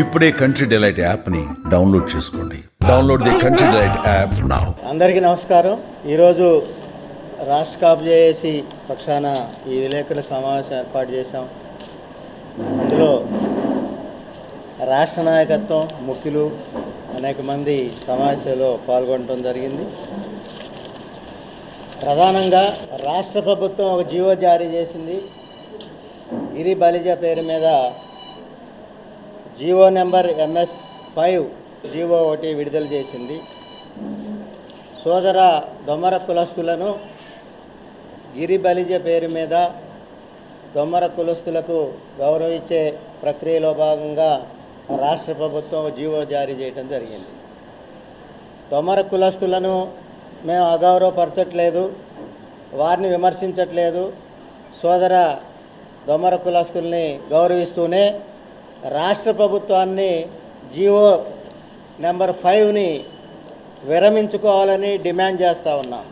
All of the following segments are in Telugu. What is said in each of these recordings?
ఇప్పుడే కంట్రీ డిలైట్ యాప్ని డౌన్లోడ్ చేసుకోండి. Download the country delight app now. అందరికీ నమస్కారం. ఈరోజు రాష్ట్ర కాపు జేఏసీ పక్షాన ఈ విలేకరుల సమావేశం ఏర్పాటు చేశాం. అందులో రాష్ట్ర నాయకత్వం, ముఖ్యులు అనేక మంది సమావేశంలో పాల్గొనడం జరిగింది. ప్రధానంగా రాష్ట్ర ప్రభుత్వం ఒక జీవో జారీ చేసింది. గిరి బలిజ పేరు మీద జీవో నెంబర్ MS-5 జీవో ఒకటి విడుదల చేసింది. సోదర దొమ్మర కులస్తులను గిరి బలిజ పేరు మీద దొమ్మర కులస్తులకు గౌరవించే ప్రక్రియలో భాగంగా రాష్ట్ర ప్రభుత్వం జీవో జారీ చేయడం జరిగింది. దొమ్మర కులస్తులను మేము అగౌరవపరచట్లేదు, వారిని విమర్శించట్లేదు. సోదర దొమ్మర కులస్తుల్ని గౌరవిస్తూనే రాష్ట్ర ప్రభుత్వాన్ని జీవో నెంబర్ 5ని విరమించుకోవాలని డిమాండ్ చేస్తూ ఉన్నాం.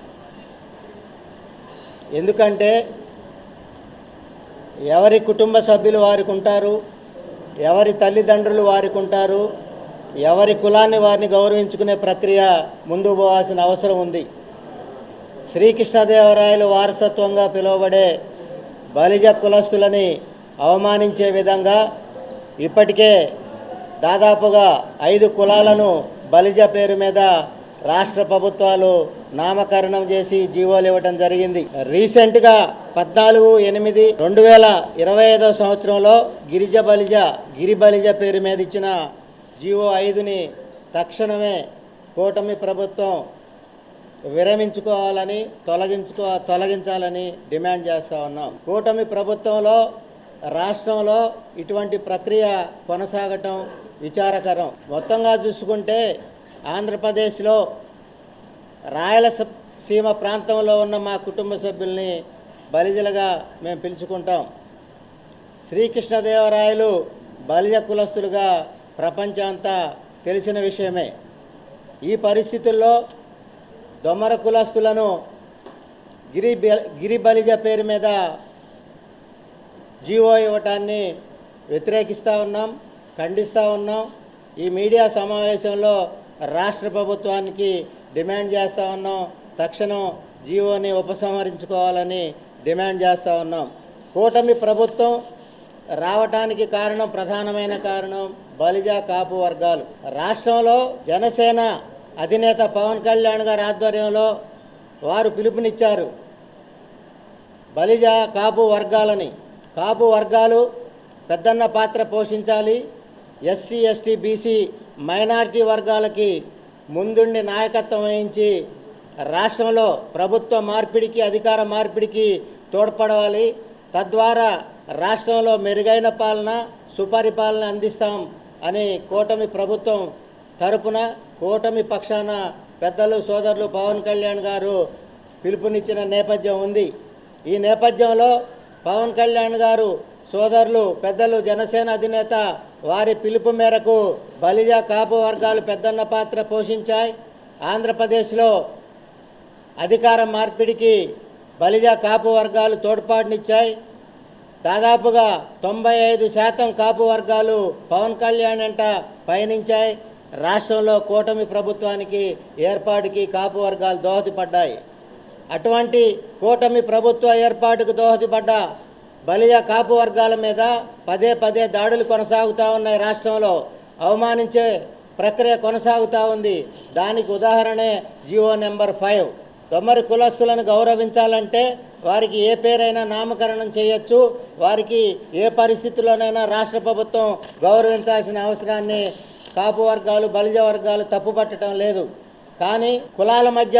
ఎందుకంటే ఎవరి కుటుంబ సభ్యులు వారికి ఉంటారు, ఎవరి తల్లిదండ్రులు వారికి ఉంటారు, ఎవరి కులాన్ని వారిని గౌరవించుకునే ప్రక్రియ ముందుకు పోవాల్సిన అవసరం ఉంది. శ్రీకృష్ణదేవరాయలు వారసత్వంగా పిలువబడే బలిజ కులస్తులని అవమానించే విధంగా ఇప్పటికే దాదాపుగా 5 కులాలను బలిజ పేరు మీద రాష్ట్ర ప్రభుత్వాలు నామకరణం చేసి జీవోలు ఇవ్వటం జరిగింది. రీసెంట్గా 14/8/2025 సంవత్సరంలో గిరి బలిజ పేరు మీద ఇచ్చిన జీవో 5ని తక్షణమే కూటమి ప్రభుత్వం విరమించుకోవాలని తొలగించాలని డిమాండ్ చేస్తూ ఉన్నాం. కూటమి ప్రభుత్వంలో రాష్ట్రంలో ఇటువంటి ప్రక్రియ కొనసాగటం విచారకరం. మొత్తంగా చూసుకుంటే ఆంధ్రప్రదేశ్లో రాయలసీమ ప్రాంతంలో ఉన్న మా కుటుంబ సభ్యుల్ని బలిజలుగా మేము పిలుచుకుంటాం. శ్రీకృష్ణదేవరాయలు బలిజ కులస్తులుగా ప్రపంచం అంతా తెలిసిన విషయమే. ఈ పరిస్థితుల్లో దొమ్మర కులస్తులను గిరి బలిజ పేరు మీద జీవో ఇవ్వటాన్ని వ్యతిరేకిస్తూ ఉన్నాం, ఖండిస్తూ ఉన్నాం. ఈ మీడియా సమావేశంలో రాష్ట్ర ప్రభుత్వానికి డిమాండ్ చేస్తూ ఉన్నాం, తక్షణం జీవోని ఉపసంహరించుకోవాలని డిమాండ్ చేస్తూ ఉన్నాం. కూటమి ప్రభుత్వం రావటానికి ప్రధానమైన కారణం బలిజ కాపు వర్గాలు. రాష్ట్రంలో జనసేన అధినేత పవన్ కళ్యాణ్ గారి ఆధ్వర్యంలో వారు పిలుపునిచ్చారు బలిజ కాపు వర్గాలని. కాపు వర్గాలు పెద్దన్న పాత్ర పోషించాలి, SC ST BC మైనారిటీ వర్గాలకి ముందుండి నాయకత్వం వహించి రాష్ట్రంలో ప్రభుత్వ మార్పిడికి, అధికార మార్పిడికి తోడ్పడవాలి. తద్వారా రాష్ట్రంలో మెరుగైన పాలన, సుపరిపాలన అందిస్తాం అని కూటమి ప్రభుత్వం తరపున, కూటమి పక్షాన పెద్దలు సోదరులు పవన్ కళ్యాణ్ గారు పిలుపునిచ్చిన నేపథ్యం ఉంది. ఈ నేపథ్యంలో పవన్ కళ్యాణ్ గారు సోదరులు పెద్దలు జనసేన అధినేత వారి పిలుపు మేరకు బలిజ కాపు వర్గాలు పెద్దన్న పాత్ర పోషించాయి. ఆంధ్రప్రదేశ్లో అధికార మార్పిడికి బలిజ కాపు వర్గాలు తోడ్పాటునిచ్చాయి. దాదాపుగా 95% కాపు వర్గాలు పవన్ కళ్యాణ్ అంట పయనించాయి. రాష్ట్రంలో కూటమి ప్రభుత్వానికి ఏర్పాటుకి కాపు వర్గాలు దోహదపడ్డాయి. అటువంటి కూటమి ప్రభుత్వ ఏర్పాటుకు దోహదపడ్డ బలిజ కాపు వర్గాల మీద పదే దాడులు కొనసాగుతూ ఉన్నాయి. రాష్ట్రంలో అవమానించే ప్రక్రియ కొనసాగుతూ ఉంది. దానికి ఉదాహరణే జీవో నెంబర్ 5. దొమ్మరి కులస్తులను గౌరవించాలంటే వారికి ఏ పేరైనా నామకరణం చేయొచ్చు, వారికి ఏ పరిస్థితుల్లోనైనా రాష్ట్ర ప్రభుత్వం గౌరవించాల్సిన అవసరాన్ని కాపు వర్గాలు, బలిజ వర్గాలు తప్పుపట్టడం లేదు. కానీ కులాల మధ్య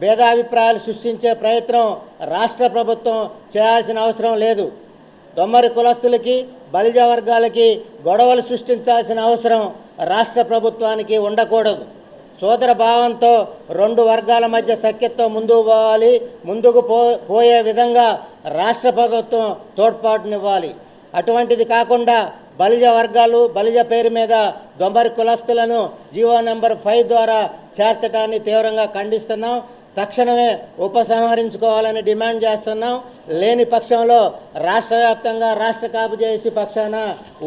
భేదాభిప్రాయాలు సృష్టించే ప్రయత్నం రాష్ట్ర ప్రభుత్వం చేయాల్సిన అవసరం లేదు. దొమ్మరి కులస్తులకి, బలిజ వర్గాలకి గొడవలు సృష్టించాల్సిన అవసరం రాష్ట్ర ప్రభుత్వానికి ఉండకూడదు. సోదర భావంతో 2 వర్గాల మధ్య సఖ్యతతో ముందుకు పోవాలి. ముందుకు పోయే విధంగా రాష్ట్ర ప్రభుత్వం తోడ్పాటునివ్వాలి. అటువంటిది కాకుండా బలిజ వర్గాలు, బలిజ పేరు మీద దొమ్మరి కులస్తులను జీవో నెంబర్ 5 ద్వారా చేర్చడాన్ని తీవ్రంగా ఖండిస్తున్నాం. తక్షణమే ఉపసంహరించుకోవాలని డిమాండ్ చేస్తున్నాం. లేని పక్షంలో రాష్ట్ర వ్యాప్తంగా రాష్ట్ర కాపు చేసి పక్షాన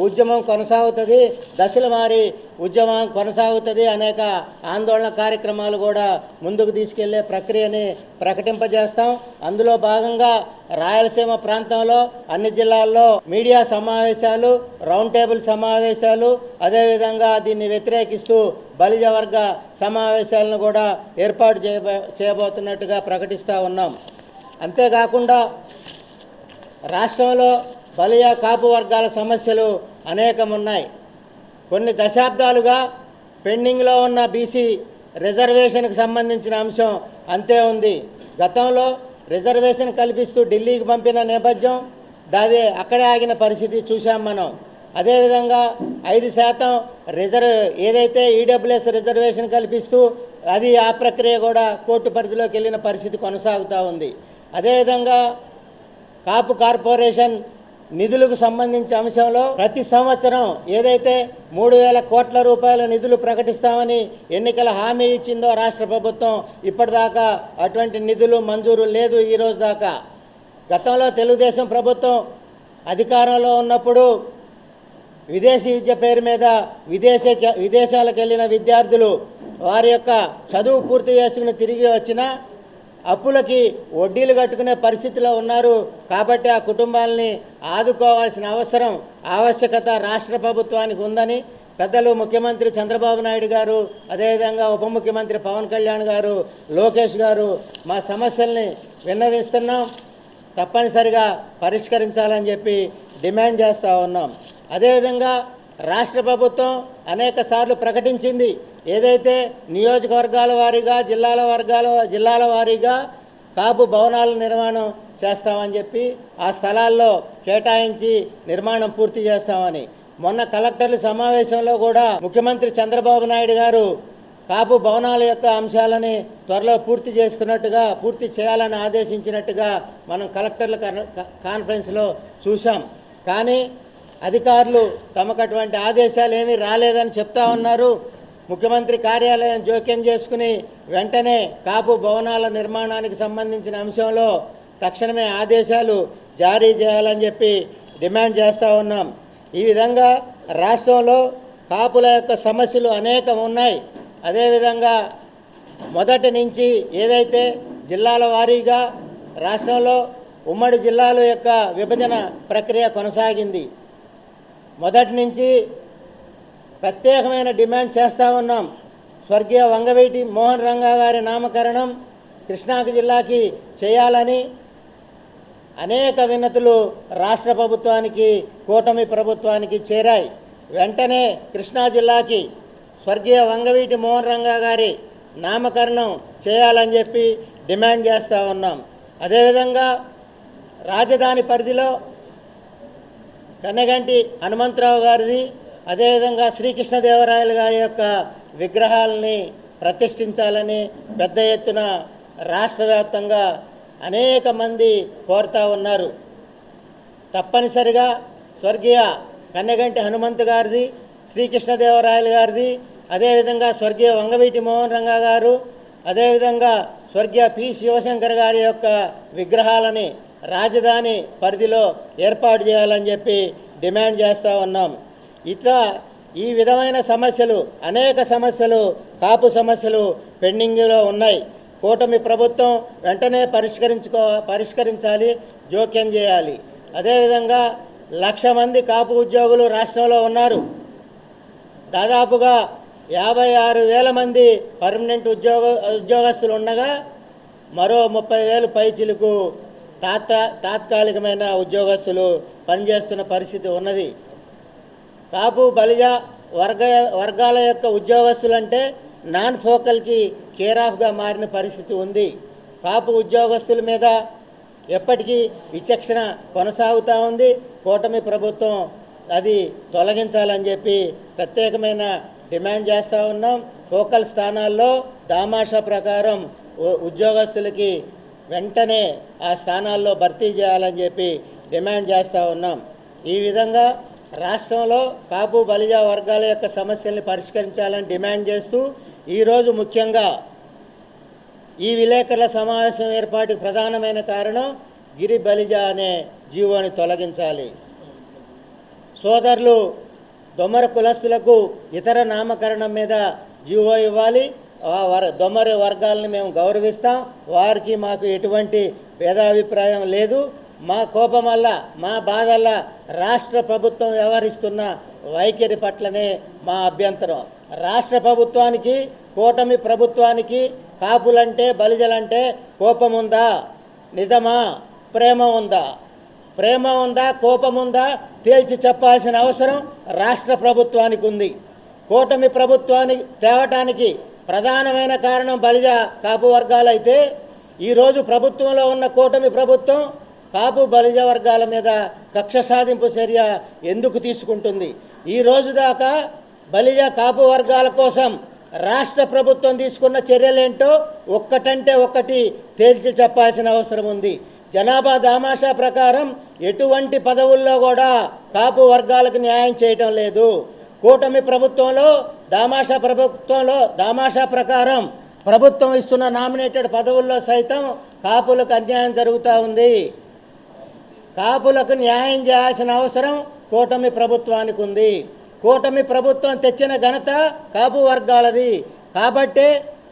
ఉద్యమం కొనసాగుతుంది, దశలు మారి ఉద్యమం కొనసాగుతుంది. అనేక ఆందోళన కార్యక్రమాలు కూడా ముందుకు తీసుకెళ్లే ప్రక్రియని ప్రకటింపజేస్తాం. అందులో భాగంగా రాయలసీమ ప్రాంతంలో అన్ని జిల్లాల్లో మీడియా సమావేశాలు, రౌండ్ టేబుల్ సమావేశాలు, అదేవిధంగా దీన్ని వ్యతిరేకిస్తూ బలిజ వర్గ సమావేశాలను కూడా ఏర్పాటు చేయబోతున్నట్టుగా ప్రకటిస్తూ ఉన్నాం. అంతేకాకుండా రాష్ట్రంలో బలియా కాపు వర్గాల సమస్యలు అనేకం ఉన్నాయి. కొన్ని దశాబ్దాలుగా పెండింగ్లో ఉన్న బీసీ రిజర్వేషన్కి సంబంధించిన అంశం అంతే ఉంది. గతంలో రిజర్వేషన్ కల్పిస్తూ ఢిల్లీకి పంపిన నేపథ్యం దాది అక్కడే ఆగిన పరిస్థితి చూసాం మనం. అదేవిధంగా 5% ఏదైతే ఈడబ్ల్యూఎస్ రిజర్వేషన్ కల్పిస్తూ అది ఆ ప్రక్రియ కూడా కోర్టు పరిధిలోకి వెళ్ళిన పరిస్థితి కొనసాగుతూ ఉంది. అదేవిధంగా కాపు కార్పొరేషన్ నిధులకు సంబంధించిన అంశంలో ప్రతి సంవత్సరం ఏదైతే 3,000 కోట్ల రూపాయల నిధులు ప్రకటిస్తామని ఎన్నికల హామీ ఇచ్చిందో రాష్ట్ర ప్రభుత్వం, ఇప్పటిదాకా అటువంటి నిధులు మంజూరు లేదు ఈ రోజు దాకా. గతంలో తెలుగుదేశం ప్రభుత్వం అధికారంలో ఉన్నప్పుడు విదేశీ విద్య పేరు మీద విదేశాలకు వెళ్ళిన విద్యార్థులు వారి యొక్క చదువు పూర్తి చేసుకుని తిరిగి వచ్చిన అప్పులకి వడ్డీలు కట్టుకునే పరిస్థితిలో ఉన్నారు. కాబట్టి ఆ కుటుంబాలని ఆదుకోవాల్సిన ఆవశ్యకత రాష్ట్ర ప్రభుత్వానికి ఉందని పెద్దలు ముఖ్యమంత్రి చంద్రబాబు నాయుడు గారు, అదేవిధంగా ఉప ముఖ్యమంత్రి పవన్ కళ్యాణ్ గారు, లోకేష్ గారు మా సమస్యల్ని విన్నవిస్తున్నాం, తప్పనిసరిగా పరిష్కరించాలని చెప్పి డిమాండ్ చేస్తూ ఉన్నాం. అదేవిధంగా రాష్ట్ర ప్రభుత్వం అనేక సార్లు ప్రకటించింది, ఏదైతే నియోజకవర్గాల వారీగా జిల్లాల వారీగా కాపు భవనాల నిర్మాణం చేస్తామని చెప్పి ఆ స్థలాల్లో కేటాయించి నిర్మాణం పూర్తి చేస్తామని. మొన్న కలెక్టర్ల సమావేశంలో కూడా ముఖ్యమంత్రి చంద్రబాబు నాయుడు గారు కాపు భవనాల యొక్క అంశాలని త్వరలో పూర్తి చేయాలని ఆదేశించినట్టుగా మనం కలెక్టర్ల కాన్ఫరెన్స్లో చూసాం. కానీ అధికారులు తమకు అటువంటి ఆదేశాలు ఏమీ రాలేదని చెప్తా ఉన్నారు. ముఖ్యమంత్రి కార్యాలయం జోక్యం చేసుకుని వెంటనే కాపు భవనాల నిర్మాణానికి సంబంధించిన అంశంలో తక్షణమే ఆదేశాలు జారీ చేయాలని చెప్పి డిమాండ్ చేస్తూ ఉన్నాం. ఈ విధంగా రాష్ట్రంలో కాపుల యొక్క సమస్యలు అనేకం ఉన్నాయి. అదేవిధంగా మొదటి నుంచి ఏదైతే జిల్లాల వారీగా రాష్ట్రంలో ఉమ్మడి జిల్లాల యొక్క విభజన ప్రక్రియ కొనసాగింది. మొదటి నుంచి ప్రత్యేకమైన డిమాండ్ చేస్తూ ఉన్నాం. స్వర్గీయ వంగవీటి మోహన్ రంగా గారి నామకరణం కృష్ణా జిల్లాకి చేయాలని అనేక వినతులు రాష్ట్ర ప్రభుత్వానికి, కూటమి ప్రభుత్వానికి చేరాయి. వెంటనే కృష్ణా జిల్లాకి స్వర్గీయ వంగవీటి మోహన్ రంగా గారి నామకరణం చేయాలని చెప్పి డిమాండ్ చేస్తూ ఉన్నాం. అదేవిధంగా రాజధాని పరిధిలో కన్నెగంటి హనుమంతరావు గారిది, అదేవిధంగా శ్రీకృష్ణదేవరాయలు గారి యొక్క విగ్రహాలని ప్రతిష్ఠించాలని పెద్ద ఎత్తున రాష్ట్ర వ్యాప్తంగా అనేక మంది కోరుతూ ఉన్నారు. తప్పనిసరిగా స్వర్గీయ కన్నెగంటి హనుమంత్ గారిది, శ్రీకృష్ణదేవరాయలు గారిది, అదేవిధంగా స్వర్గీయ వంగవీటి మోహన్ రంగా గారు, అదేవిధంగా స్వర్గీయ పి శివశంకర్ గారి యొక్క విగ్రహాలని రాజధాని పరిధిలో ఏర్పాటు చేయాలని చెప్పి డిమాండ్ చేస్తూ ఉన్నాం. ఇట్లా ఈ విధమైన సమస్యలు, అనేక సమస్యలు, కాపు సమస్యలు పెండింగ్లో ఉన్నాయి. కూటమి ప్రభుత్వం వెంటనే పరిష్కరించాలి, జోక్యం చేయాలి. అదేవిధంగా 1,00,000 మంది కాపు ఉద్యోగులు రాష్ట్రంలో ఉన్నారు. దాదాపుగా 56,000 మంది పర్మనెంట్ ఉద్యోగస్తులు ఉండగా మరో 30,000 పైచిలకు తాత్కాలికమైన ఉద్యోగస్తులు పనిచేస్తున్న పరిస్థితి ఉన్నది. కాపు బలిజ వర్గాల యొక్క ఉద్యోగస్తులంటే నాన్ ఫోకల్కి కేర్ ఆఫ్గా మారిన పరిస్థితి ఉంది. కాపు ఉద్యోగస్తుల మీద ఎప్పటికీ విచక్షణ కొనసాగుతూ ఉంది. కూటమి ప్రభుత్వం అది తొలగించాలని చెప్పి ప్రత్యేకమైన డిమాండ్ చేస్తూ ఉన్నాం. ఫోకల్ స్థానాల్లో దామాషా ప్రకారం ఉద్యోగస్తులకి వెంటనే ఆ స్థానాల్లో భర్తీ చేయాలని చెప్పి డిమాండ్ చేస్తూ ఉన్నాం. ఈ విధంగా రాష్ట్రంలో కాపు బలిజ వర్గాల యొక్క సమస్యల్ని పరిష్కరించాలని డిమాండ్ చేస్తూ ఈరోజు ముఖ్యంగా ఈ విలేకరుల సమావేశం ఏర్పాటుకు ప్రధానమైన కారణం గిరి బలిజ అనే జీవోని తొలగించాలి. సోదరులు దొమ్మర కులస్తులకు ఇతర నామకరణం మీద జీవో ఇవ్వాలి. దొమ్మర వర్గాలను మేము గౌరవిస్తాం. వారికి మాకు ఎటువంటి భేదాభిప్రాయం లేదు. మా కోపం వల్ల, మా బాధ వల్ల రాష్ట్ర ప్రభుత్వం వ్యవహరిస్తున్న వైఖరి పట్లనే మా అభ్యంతరం. రాష్ట్ర ప్రభుత్వానికి, కూటమి ప్రభుత్వానికి కాపులంటే, బలిజలంటే కోపం ఉందా? నిజమా? ప్రేమ ఉందా? ప్రేమ ఉందా, కోపం ఉందా తేల్చి చెప్పాల్సిన అవసరం రాష్ట్ర ప్రభుత్వానికి ఉంది. కూటమి ప్రభుత్వాన్ని తేవటానికి ప్రధానమైన కారణం బలిజ కాపు వర్గాలైతే, ఈరోజు ప్రభుత్వంలో ఉన్న కూటమి ప్రభుత్వం కాపు బలిజ వర్గాల మీద కక్ష సాధింపు చర్య ఎందుకు తీసుకుంటుంది? ఈ రోజు దాకా బలిజ కాపు వర్గాల కోసం రాష్ట్ర ప్రభుత్వం తీసుకున్న చర్యలేంటో ఒక్కటంటే ఒక్కటి తేల్చి చెప్పాల్సిన అవసరం ఉంది. జనాభా దామాషా ప్రకారం ఎటువంటి పదవుల్లో కూడా కాపు వర్గాలకు న్యాయం చేయటం లేదు. కూటమి ప్రభుత్వంలో దామాషా ప్రకారం ప్రభుత్వం ఇస్తున్న నామినేటెడ్ పదవుల్లో సైతం కాపులకు అన్యాయం జరుగుతూ ఉంది. కాపులకు న్యాయం చేయాల్సిన అవసరం కూటమి ప్రభుత్వానికి ఉంది. కూటమి ప్రభుత్వం తెచ్చిన ఘనత కాపు వర్గాలది. కాబట్టే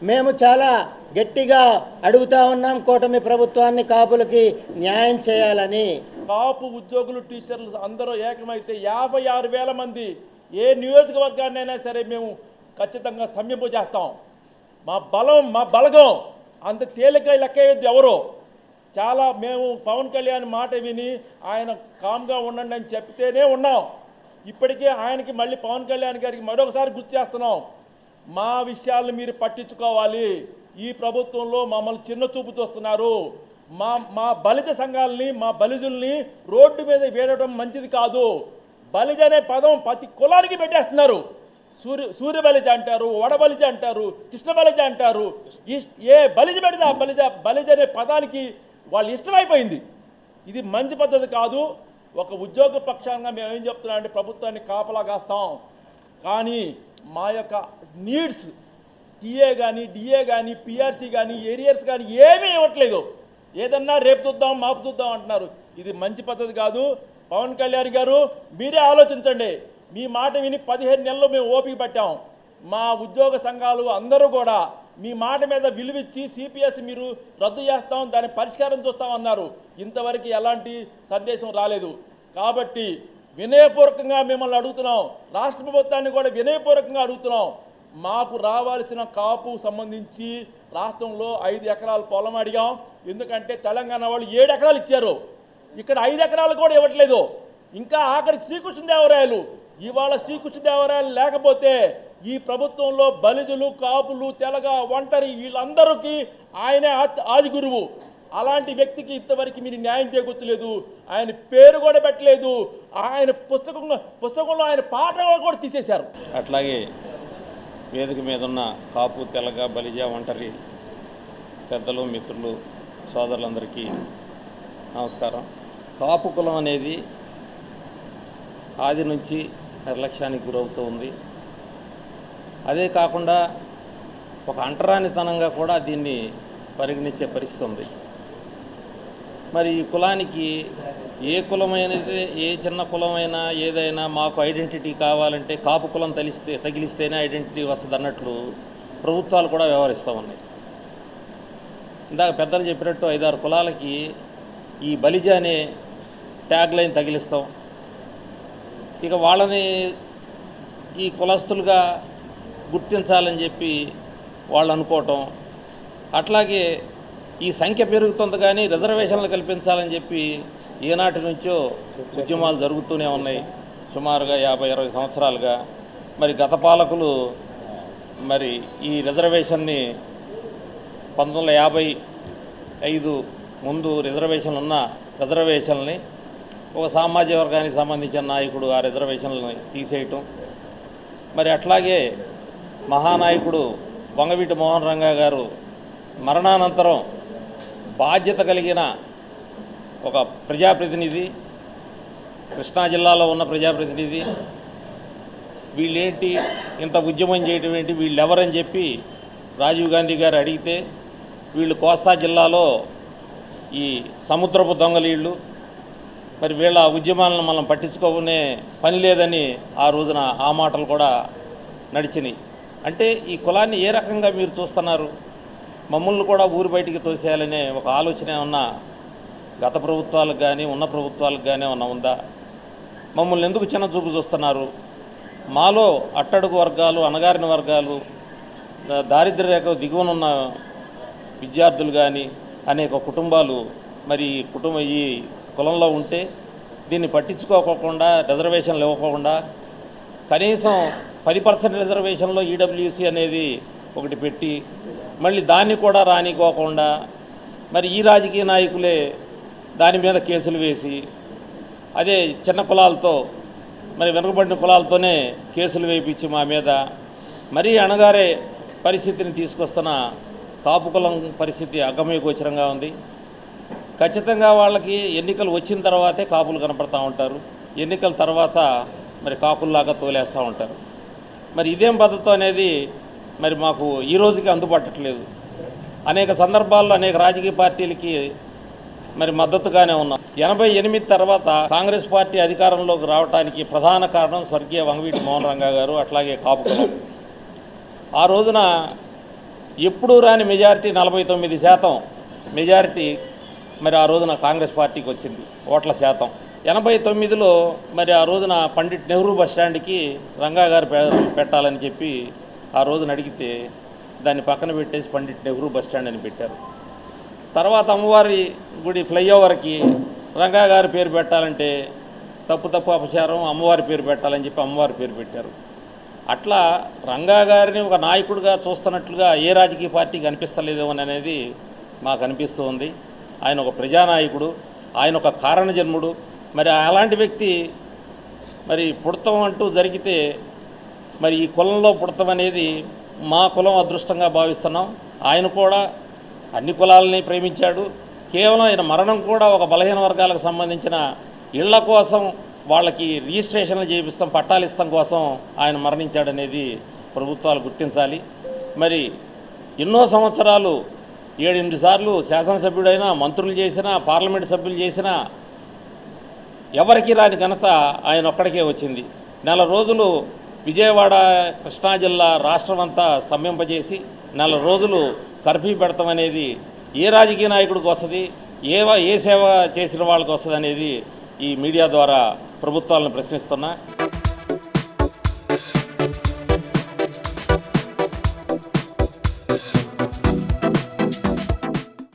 మేము చాలా గట్టిగా అడుగుతా ఉన్నాం కూటమి ప్రభుత్వాన్ని కాపులకి న్యాయం చేయాలని. కాపు ఉద్యోగులు, టీచర్లు అందరూ ఏకమైతే 56,000 మంది ఏ నియోజకవర్గాన్నైనా సరే మేము ఖచ్చితంగా స్తంభింపు చేస్తాం. మా బలగం అంత తేలిక లెక్కేది ఎవరో. చాలా మేము పవన్ కళ్యాణ్ మాట విని ఆయన కామ్గా ఉండండి అని చెప్తేనే ఉన్నాం. ఇప్పటికే ఆయనకి మళ్ళీ పవన్ కళ్యాణ్ గారికి మరొకసారి గుర్తు చేస్తున్నాం, మా విషయాలను మీరు పట్టించుకోవాలి. ఈ ప్రభుత్వంలో మమ్మల్ని చిన్న చూపు చూస్తున్నారు. మా బలిజ సంఘాలని, మా బలిజుల్ని రోడ్డు మీద వేయడం మంచిది కాదు. బలిజ అనే పదం ప్రతి కులానికి పెట్టేస్తున్నారు. సూర్య బలిజ అంటారు, వడబలిజ అంటారు, కృష్ణ బలిజ అంటారు. ఏ బలిజ పెడితే ఆ బలిజ అనే పదానికి వాళ్ళు ఇష్టమైపోయింది. ఇది మంచి పద్ధతి కాదు. ఒక ఉద్యోగ పక్షంగా మేము ఏం చెప్తున్నాం అంటే ప్రభుత్వాన్ని కాపలా కాస్తాం, కానీ మా యొక్క నీడ్స్ టీఏ కానీ, డిఏ కానీ, పిఆర్సీ కానీ, ఏరియర్స్ కానీ ఏమీ ఇవ్వట్లేదు. ఏదన్నా రేపు చూద్దాం, మాపు చూద్దాం అంటున్నారు. ఇది మంచి పద్ధతి కాదు. పవన్ కళ్యాణ్ గారు మీరే ఆలోచించండి. మీ మాట విని 15 నెలలు మేము ఓపిక పట్టాం. మా ఉద్యోగ సంఘాలు అందరూ కూడా మీ మాట మీద విలువిచ్చి సిపిఎస్ మీరు రద్దు చేస్తాం, దాని పరిష్కారం చూస్తామన్నారు. ఇంతవరకు ఎలాంటి సందేశం రాలేదు. కాబట్టి వినయపూర్వకంగా మిమ్మల్ని అడుగుతున్నాం, రాష్ట్ర ప్రభుత్వాన్ని కూడా వినయపూర్వకంగా అడుగుతున్నాం. మాకు రావాల్సిన కాపు సంబంధించి రాష్ట్రంలో 5 ఎకరాల పొలం అడిగాం. ఎందుకంటే తెలంగాణ వాళ్ళు 7 ఎకరాలు ఇచ్చారు, ఇక్కడ 5 ఎకరాలు కూడా ఇవ్వట్లేదు. ఇంకా ఆఖరికి శ్రీకృష్ణదేవరాయలు, ఇవాళ శ్రీకృష్ణదేవరాయలు లేకపోతే ఈ ప్రభుత్వంలో బలిజులు, కాపులు, తెలగ, ఒంటరి వీళ్ళందరికీ ఆయనే ఆది గురువు. అలాంటి వ్యక్తికి ఇంతవరకు మీరు న్యాయం చేకూర్చలేదు. ఆయన పేరు కూడా పెట్టలేదు. ఆయన పుస్తకంలో ఆయన పాఠాలు కూడా తీసేశారు. అట్లాగే వేదిక మీద ఉన్న కాపు, తెలగ, బలిజ, ఒంటరి పెద్దలు, మిత్రులు, సోదరులందరికీ నమస్కారం. కాపు కులం అనేది ఆది నుంచి నిర్లక్ష్యానికి గురవుతూ ఉంది. అదే కాకుండా ఒక అంటరానితనంగా కూడా దీన్ని పరిగణించే పరిస్థితి ఉంది. మరి ఈ కులానికి ఏ కులమైనది, ఏ చిన్న కులమైనా ఏదైనా మాకు ఐడెంటిటీ కావాలంటే కాపు కులం తగిలిస్తేనే ఐడెంటిటీ వస్తుంది అన్నట్లు ప్రభుత్వాలు కూడా వ్యవహరిస్తూ ఉన్నాయి. ఇందాక పెద్దలు చెప్పినట్టు 5-6 కులాలకి ఈ బలిజ అనే ట్యాగ్ లైన్ తగిలిస్తాం. ఇక వాళ్ళని ఈ కులస్తులుగా గుర్తించాలని చెప్పి వాళ్ళు అనుకోవటం. అట్లాగే ఈ సంఖ్య పెరుగుతుంది కానీ రిజర్వేషన్లు కల్పించాలని చెప్పి ఏనాటి నుంచో ఉద్యమాలు జరుగుతూనే ఉన్నాయి. సుమారుగా 50-20 సంవత్సరాలుగా. మరి గత పాలకులు మరి ఈ రిజర్వేషన్ని 1955 ముందు రిజర్వేషన్లు ఉన్న రిజర్వేషన్ని ఒక సామాజిక వర్గానికి సంబంధించిన నాయకుడు ఆ రిజర్వేషన్లని తీసేయటం. మరి అట్లాగే మహానాయకుడు వంగవీటి మోహన్ రంగా గారు మరణానంతరం బాధ్యత కలిగిన ఒక ప్రజాప్రతినిధి, కృష్ణా జిల్లాలో ఉన్న ప్రజాప్రతినిధి, వీళ్ళేంటి ఇంత ఉద్యమం చేయటం ఏంటి, వీళ్ళు ఎవరని చెప్పి రాజీవ్ గాంధీ గారు అడిగితే వీళ్ళు కోస్తా జిల్లాలో ఈ సముద్రపు దొంగలీళ్ళు, మరి వీళ్ళ ఉద్యమాలను మనం పట్టించుకోనే పని లేదని ఆ రోజున ఆ మాటలు కూడా నడిచినాయి. అంటే ఈ కులాన్ని ఏ రకంగా మీరు చూస్తున్నారు? మమ్మల్ని కూడా ఊరి బయటికి తోసేయాలనే ఒక ఆలోచన ఏమన్నా గత ప్రభుత్వాలకు కానీ ఉన్న ప్రభుత్వాలకు కానీ ఏమన్నా ఉందా? మమ్మల్ని ఎందుకు చిన్న చూపు చూస్తున్నారు? మాలో అట్టడుగు వర్గాలు, అణగారిన వర్గాలు, దారిద్ర్య రేఖ దిగువనున్న విద్యార్థులు కానీ అనేక కుటుంబాలు మరి ఈ కులంలో ఉంటే దీన్ని పట్టించుకోకుండా, రిజర్వేషన్లు ఇవ్వకుండా కనీసం 10% రిజర్వేషన్లో ఈడబ్ల్యూసీ అనేది ఒకటి పెట్టి మళ్ళీ దాన్ని కూడా రానికోకుండా మరి ఈ రాజకీయ నాయకులే దాని మీద కేసులు వేసి, అదే చిన్న కులాలతో మరి వెనుకబడిన కులాలతోనే కేసులు వేయించి మా మీద మరీ అణగారే పరిస్థితిని తీసుకొస్తున్న కాపు కులం పరిస్థితి అగమ్యగోచరంగా ఉంది. ఖచ్చితంగా వాళ్ళకి ఎన్నికలు వచ్చిన తర్వాతే కాపులు కనపడతా ఉంటారు, ఎన్నికల తర్వాత మరి కాపుల్లాగా తోలేస్తూ ఉంటారు. మరి ఇదేం పద్ధతి అనేది మరి మాకు ఈ రోజుకి అందుబాటట్లేదు. అనేక సందర్భాల్లో అనేక రాజకీయ పార్టీలకి మరి మద్దతుగానే ఉన్నాం. 88 తర్వాత కాంగ్రెస్ పార్టీ అధికారంలోకి రావడానికి ప్రధాన కారణం స్వర్గీయ వంగవీటి మోహన్ రంగా గారు, అట్లాగే కాపు కులం. ఆ రోజున ఎప్పుడూ రాని మెజారిటీ 49% మెజారిటీ మరి ఆ రోజున కాంగ్రెస్ పార్టీకి వచ్చింది ఓట్ల శాతం. 89లో మరి ఆ రోజున పండిట్ నెహ్రూ బస్టాండ్కి రంగా గారు పెట్టాలని చెప్పి ఆ రోజున అడిగితే దాన్ని పక్కన పెట్టేసి పండిట్ నెహ్రూ బస్టాండ్ అని పెట్టారు. తర్వాత అమ్మవారి గుడి ఫ్లైఓవర్కి రంగా గారి పేరు పెట్టాలంటే తప్పు అపచారం, అమ్మవారి పేరు పెట్టాలని చెప్పి అమ్మవారి పేరు పెట్టారు. అట్లా రంగా గారిని ఒక నాయకుడిగా చూస్తున్నట్లుగా ఏ రాజకీయ పార్టీకి అనిపిస్తలేదేమో అనేది మాకు అనిపిస్తూ ఉంది. ఆయన ఒక ప్రజానాయకుడు, ఆయన ఒక కారణ జన్ముడు. మరి అలాంటి వ్యక్తి మరి పుడతాం అంటూ జరిగితే మరి ఈ కులంలో పుడతాం అనేది మా కులం అదృష్టంగా భావిస్తున్నాం. ఆయన కూడా అన్ని కులాలని ప్రేమించాడు. కేవలం ఆయన మరణం కూడా ఒక బలహీన వర్గాలకు సంబంధించిన ఇళ్ల కోసం వాళ్ళకి రిజిస్ట్రేషన్లు చేయిస్తాం, పట్టాలు ఇస్తాం కోసం ఆయన మరణించాడనేది ప్రభుత్వాలు గుర్తించాలి. మరి ఎన్నో సంవత్సరాలు 7-8 సార్లు శాసనసభ్యుడైనా, మంత్రులు చేసినా, పార్లమెంటు సభ్యులు చేసినా ఎవరికి రాని ఘనత ఆయన ఒక్కడికే వచ్చింది. 4 రోజులు విజయవాడ, కృష్ణా జిల్లా రాష్ట్రం అంతా స్తంభింపజేసి 4 రోజులు కర్ఫ్యూ పెడతామనేది ఏ రాజకీయ నాయకుడికి వస్తుంది, ఏ సేవ చేసిన వాళ్ళకి వస్తుంది అనేది ఈ మీడియా ద్వారా ప్రభుత్వాలను ప్రశ్నిస్తున్నా.